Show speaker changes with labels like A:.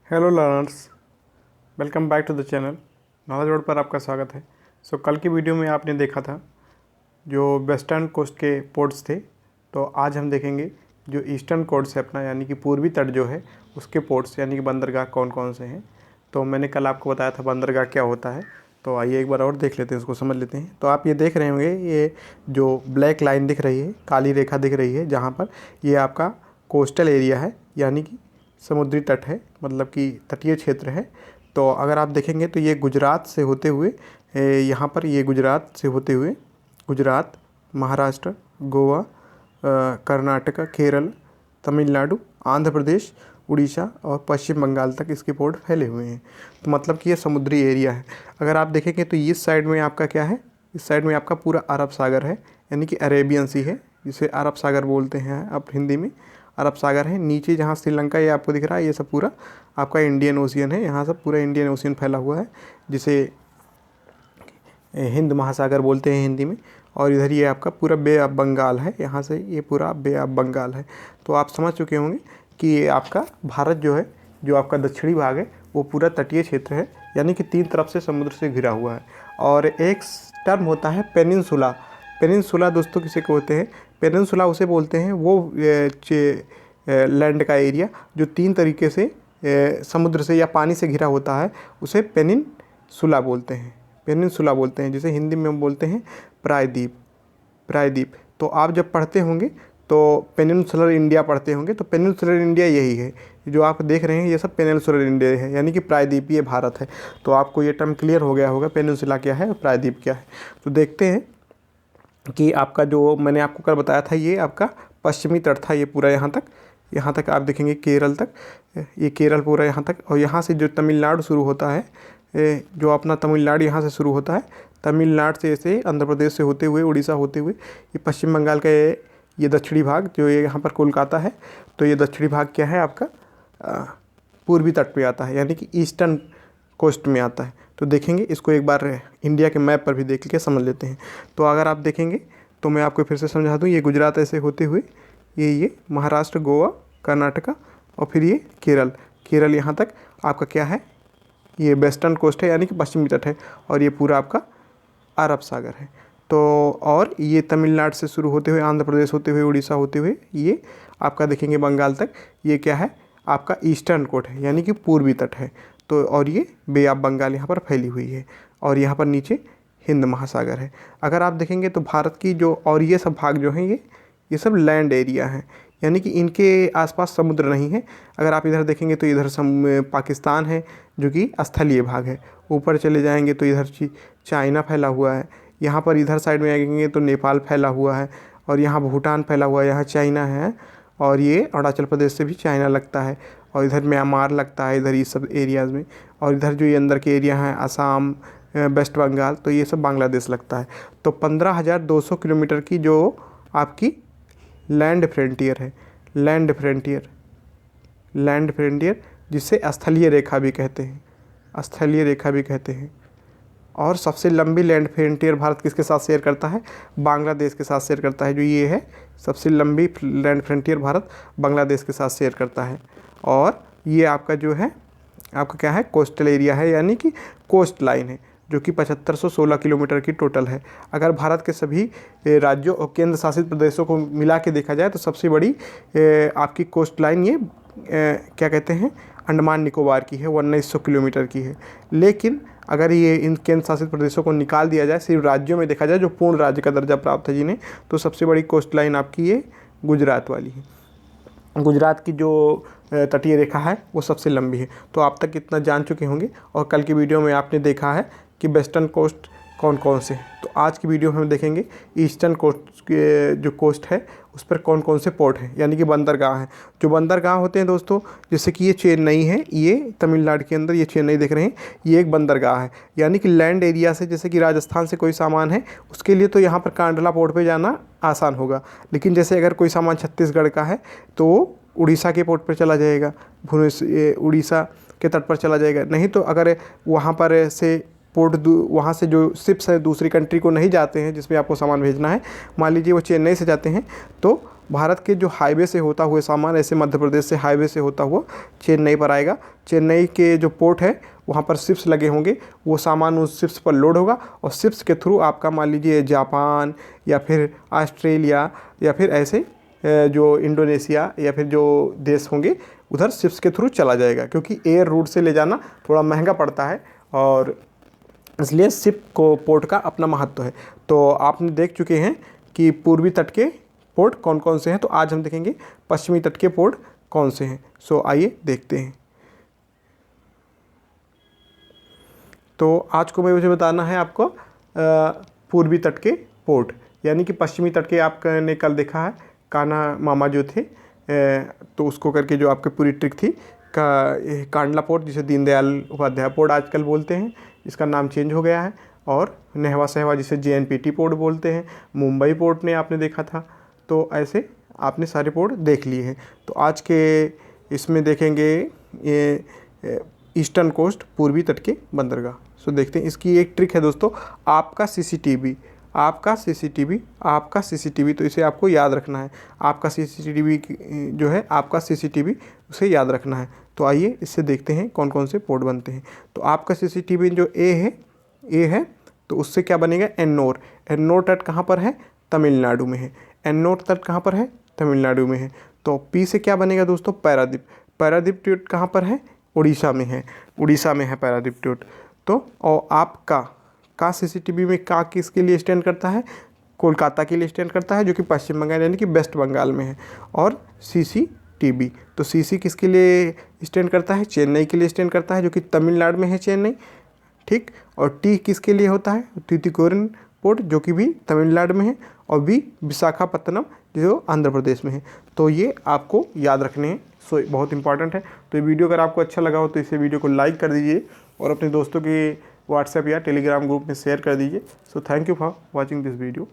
A: Hello learners, welcome back to the channel. Knowledge word पर आपका स्वागत है। कल की वीडियो में आपने देखा था जो वेस्टर्न कोस्ट के पोर्ट्स थे, तो आज हम देखेंगे जो ईस्टर्न कोस्ट है अपना, यानी कि पूर्वी तट जो है उसके पोर्ट्स यानी कि बंदरगाह कौन कौन से हैं। तो मैंने कल आपको बताया था बंदरगाह क्या होता है, तो आइए एक बार और देख लेते हैं, इसको समझ लेते हैं। तो आप ये देख रहे होंगे, ये जो ब्लैक लाइन दिख रही है, काली रेखा दिख रही है, जहाँ पर ये आपका कोस्टल एरिया है, यानी कि समुद्री तट है, मतलब कि तटीय क्षेत्र है। तो अगर आप देखेंगे तो ये गुजरात से होते हुए यहाँ पर ये गुजरात से होते हुए गुजरात, महाराष्ट्र, गोवा, कर्नाटका, केरल, तमिलनाडु, आंध्र प्रदेश, उड़ीसा और पश्चिम बंगाल तक इसके पोर्ट फैले हुए हैं। तो मतलब कि ये समुद्री एरिया है। अगर आप देखेंगे तो इस साइड में आपका क्या है, इस साइड में आपका पूरा अरब सागर है, यानी कि अरेबियन सी है, जिसे अरब सागर बोलते हैं आप हिंदी में, अरब सागर है। नीचे जहाँ श्रीलंका ये आपको दिख रहा है, ये सब पूरा आपका इंडियन ओशियन है, यहाँ सब पूरा इंडियन ओशियन फैला हुआ है, जिसे हिंद महासागर बोलते हैं हिंदी में। और इधर ये आपका पूरा बे ऑफ बंगाल है, यहाँ से ये पूरा बे ऑफ बंगाल है। तो आप समझ चुके होंगे कि ये आपका भारत जो है, जो आपका दक्षिणी भाग है, वो पूरा तटीय क्षेत्र है, यानी कि तीन तरफ से समुद्र से घिरा हुआ है। और एक टर्म होता है पेनिनसुला। पेनिनसुला दोस्तों किसे कहते हैं? पेनिनसुला उसे बोलते हैं वो लैंड का एरिया जो तीन तरीके से समुद्र से या पानी से घिरा होता है, उसे पेनिनसुला बोलते हैं, पेनिनसुला बोलते हैं, जिसे हिंदी में हम बोलते हैं प्रायद्वीप, प्रायद्वीप। तो आप जब पढ़ते होंगे तो पेनिनसुलर इंडिया पढ़ते होंगे, तो पेनिनसुलर इंडिया यही है, जो आप देख रहे हैं ये सब पेनिनसुलर इंडिया है, यानी कि प्रायद्वीपीय भारत है। तो आपको ये टर्म क्लियर हो गया होगा, पेनिनसुला क्या है और प्रायद्वीप क्या है। तो देखते हैं कि आपका जो मैंने आपको कल बताया था, ये आपका पश्चिमी तट था, ये पूरा यहाँ तक आप देखेंगे केरल तक, ये केरल पूरा यहाँ तक। और यहाँ से जो तमिलनाडु शुरू होता है, जो अपना तमिलनाडु यहाँ से शुरू होता है, तमिलनाडु से ऐसे आंध्र प्रदेश से होते हुए, उड़ीसा होते हुए ये पश्चिम बंगाल का ये दक्षिणी भाग, जो ये यहाँ पर कोलकाता है, तो ये दक्षिणी भाग क्या है आपका पूर्वी तट पे आता है, यानी कि ईस्टर्न कोस्ट में आता है। तो देखेंगे इसको एक बार इंडिया के मैप पर भी देख के समझ लेते हैं। तो अगर आप देखेंगे तो मैं आपको फिर से समझा दूँ, ये गुजरात ऐसे होते हुए ये महाराष्ट्र, गोवा, कर्नाटका और फिर ये केरल, केरल यहाँ तक आपका क्या है, ये वेस्टर्न कोस्ट है, यानी कि पश्चिमी तट है। और ये पूरा आपका अरब सागर है। तो और ये तमिलनाडु से शुरू होते हुए, आंध्र प्रदेश होते हुए, उड़ीसा होते हुए ये आपका देखेंगे बंगाल तक, ये क्या है आपका ईस्टर्न कोस्ट है, यानी कि पूर्वी तट है। तो और ये बे ऑफ बंगाल यहाँ पर फैली हुई है, और यहाँ पर नीचे हिंद महासागर है। अगर आप देखेंगे तो भारत की जो और ये सब भाग जो हैं, ये सब लैंड एरिया हैं, यानी कि इनके आसपास समुद्र नहीं है। अगर आप इधर देखेंगे तो इधर पाकिस्तान है, जो कि स्थलीय भाग है। ऊपर चले जाएंगे तो इधर चाइना फैला हुआ है, यहाँ पर इधर साइड में आएंगे तो नेपाल फैला हुआ है, और यहाँ भूटान फैला हुआ है, यहाँ चाइना है, और ये अरुणाचल प्रदेश से भी चाइना लगता है, और इधर म्यांमार लगता है, इधर ये सब एरियाज़ में। और इधर जो ये अंदर के एरिया हैं, असम, वेस्ट बंगाल, तो ये सब बांग्लादेश लगता है। तो 15,200 किलोमीटर की जो आपकी लैंड फ्रंटियर है, लैंड फ्रंटियर, लैंड फ्रंटियर, जिसे स्थलीय रेखा भी कहते हैं, स्थलीय रेखा भी कहते हैं। और सबसे लंबी लैंड फ्रंटियर भारत किसके साथ शेयर करता है? बांग्लादेश के साथ शेयर करता है। जो ये है सबसे लंबी लैंड फ्रंटियर भारत बांग्लादेश के साथ शेयर करता है। और ये आपका जो है आपका क्या है, कोस्टल एरिया है, यानी कि कोस्ट लाइन है, जो कि 7516 किलोमीटर की टोटल है। अगर भारत के सभी राज्यों और केंद्र शासित प्रदेशों को मिला के देखा जाए तो सबसे बड़ी आपकी कोस्ट लाइन ये क्या कहते हैं, अंडमान निकोबार की है, 1900 किलोमीटर की है। लेकिन अगर ये इन केंद्र शासित प्रदेशों को निकाल दिया जाए, सिर्फ राज्यों में देखा जाए जो पूर्ण राज्य का दर्जा प्राप्त है जिन्हें, तो सबसे बड़ी कोस्ट लाइन आपकी ये गुजरात वाली है। गुजरात की जो तटीय रेखा है वो सबसे लंबी है। तो आप तक इतना जान चुके होंगे, और कल की वीडियो में आपने देखा है कि वेस्टर्न कोस्ट कौन कौन से हैं। तो आज की वीडियो में हम देखेंगे ईस्टर्न कोस्ट के जो कोस्ट है उस पर कौन कौन से पोर्ट हैं, यानी कि बंदरगाह हैं। जो बंदरगाह होते हैं दोस्तों, जैसे कि ये चेन्नई है, ये तमिलनाडु के अंदर ये चेन्नई देख रहे हैं, ये एक बंदरगाह है, यानी कि लैंड एरिया से, जैसे कि राजस्थान से कोई सामान है उसके लिए तो यहाँ पर कांडला पोर्ट पर जाना आसान होगा। लेकिन जैसे अगर कोई सामान छत्तीसगढ़ का है तो उड़ीसा के पोर्ट पर चला जाएगा, उड़ीसा के तट पर चला जाएगा। नहीं तो अगर वहाँ पर से पोर्ट वहाँ से जो शिप्स है दूसरी कंट्री को नहीं जाते हैं जिसमें आपको सामान भेजना है, मान लीजिए वो चेन्नई से जाते हैं, तो भारत के जो हाईवे से होता हुआ सामान ऐसे मध्य प्रदेश से हाईवे से होता हुआ चेन्नई पर आएगा। चेन्नई के जो पोर्ट है वहाँ पर शिप्स लगे होंगे, वो सामान उस शिप्स पर लोड होगा और शिप्स के थ्रू आपका मान लीजिए जापान या फिर ऑस्ट्रेलिया या फिर ऐसे जो इंडोनेशिया या फिर जो देश होंगे उधर शिप्स के थ्रू चला जाएगा, क्योंकि एयर रूट से ले जाना थोड़ा महंगा पड़ता है और इसलिए शिप को पोर्ट का अपना महत्व है। तो आपने देख चुके हैं कि पूर्वी तट के पोर्ट कौन कौन से हैं, तो आज हम देखेंगे पश्चिमी तट के पोर्ट कौन से हैं। सो आइए देखते हैं। तो आज को मुझे बताना है आपको पूर्वी तट के पोर्ट, यानी कि पश्चिमी तट के आपने कल देखा है कान्हा मामा जो थे तो उसको करके जो आपकी पूरी ट्रिक थी कांडला पोर्ट, जिसे दीनदयाल उपाध्याय पोर्ट आजकल बोलते हैं, इसका नाम चेंज हो गया है, और नेहवा सहवा जिसे JNPT पोर्ट बोलते हैं, मुंबई पोर्ट ने आपने देखा था। तो ऐसे आपने सारे पोर्ट देख लिए हैं। तो आज के इसमें देखेंगे ये ईस्टर्न कोस्ट पूर्वी तट के बंदरगाह। सो देखते हैं, इसकी एक ट्रिक है दोस्तों, आपका CCTV, तो इसे आपको याद रखना है। आपका CCTV जो है, आपका CCTV उसे याद रखना है। तो आइए इससे देखते हैं कौन कौन से पोर्ट बनते हैं। तो आपका CCTV जो ए है तो उससे क्या बनेगा, एन्नोर। एन्नोर तट कहाँ पर है, तमिलनाडु में है। एन्नोर तट कहाँ पर है, तमिलनाडु में है। तो पी से क्या बनेगा दोस्तों, पारादीप। पारादीप ट्वीट कहाँ पर है, उड़ीसा में है। उड़ीसा में है पारादीप ट्वीट। तो और आपका CCTV में किसके लिए स्टैंड करता है, कोलकाता के लिए स्टैंड करता है, जो कि पश्चिम बंगाल यानी कि वेस्ट बंगाल में है। और CCTB, तो CC किसके लिए स्टैंड करता है, चेन्नई के लिए स्टैंड करता है, जो कि तमिलनाडु में है चेन्नई, ठीक। और T किसके लिए होता है, तूतीकोरिन पोर्ट, जो कि भी तमिलनाडु में है। और B विशाखापत्तनम, जो आंध्र प्रदेश में है। तो ये आपको याद रखने हैं। सो बहुत इंपॉर्टेंट है। तो ये वीडियो अगर आपको अच्छा लगा हो तो इसे वीडियो को लाइक कर दीजिए और अपने दोस्तों के व्हाट्सएप या टेलीग्राम ग्रुप में शेयर कर दीजिए। So thank you for watching this video.